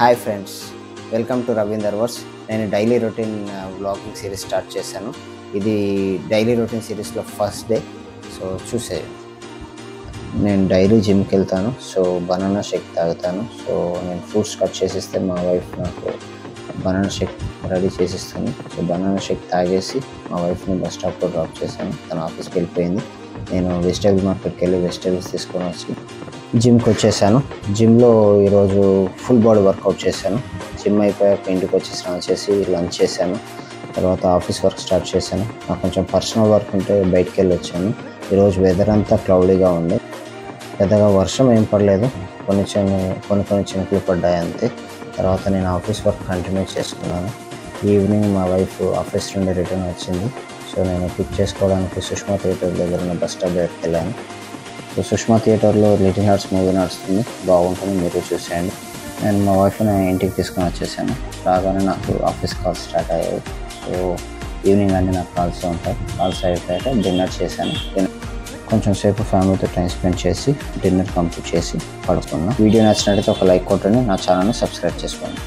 Hi friends, welcome to Ravinder వర్స్. నేను daily routine vlogging series start చేశాను. ఇది డైలీ రొటీన్ సిరీస్లో ఫస్ట్ డే. సో నేను డైలీ జిమ్కి వెళ్తాను. సో బనానా షేక్ తాగుతాను. సో నేను ఫ్రూట్స్ కట్ చేసిస్తే మా వైఫ్ నాకు బనానా షేక్ రెడీ చేసిస్తుంది. సో బనానా షేక్ తాగేసి మా వైఫ్ని బస్ స్టాప్లో డ్రాప్ చేశాను. తన ఆఫీస్కి వెళ్ళిపోయింది. నేను వెజిటేబుల్ మార్కెట్కి వెళ్ళి వెజిటేబుల్స్ తీసుకొని వచ్చి జిమ్కి వచ్చేసాను. జిమ్లో ఈరోజు ఫుల్ బాడీ వర్కౌట్ చేశాను. జిమ్ అయిపోయాక ఇంటికి వచ్చి స్నానం చేసి లంచ్ చేశాను. తర్వాత ఆఫీస్ వర్క్ స్టార్ట్ చేశాను. నాకు కొంచెం పర్సనల్ వర్క్ ఉంటే బయటికి వెళ్ళి వచ్చాను. ఈరోజు వెదర్ అంతా క్లౌడీగా ఉంది. పెద్దగా వర్షం ఏం పడలేదు, కొన్ని చినుకులు పడ్డాయి అంతే. తర్వాత నేను ఆఫీస్ వర్క్ కంటిన్యూ చేసుకున్నాను. ఈవినింగ్ మా వైఫ్ ఆఫీస్ నుండి రిటర్న్ వచ్చింది. సో నేను పిక్ చేసుకోవడానికి సుష్మా థియేటర్ దగ్గర ఉన్న బస్ స్టాప్ దగ్గరికి వెళ్ళాను. సో సుష్మా థియేటర్లో లిటిల్ హార్ట్స్ మూవీ నడుస్తుంది, బాగుంటుంది, మీరు చూసేయండి. నేను మా వైఫ్ని ఇంటికి తీసుకొని వచ్చేసాను. రాగానే నాకు ఆఫీస్ కాల్స్ స్టార్ట్ అయ్యాయి. సో ఈవినింగ్ అన్నీ నాకు కాల్స్ ఉంటాయి. కాల్స్ అయిపోయాక డిన్నర్ చేశాను. కొంచెం సేపు ఫ్యామిలీతో టైం స్పెండ్ చేసి డిన్నర్ కంప్లీట్ చేసి పడుకున్నాను. వీడియో నచ్చినట్లయితే ఒక లైక్ కొట్టండి, నా ఛానల్ని సబ్స్క్రైబ్ చేసుకోండి.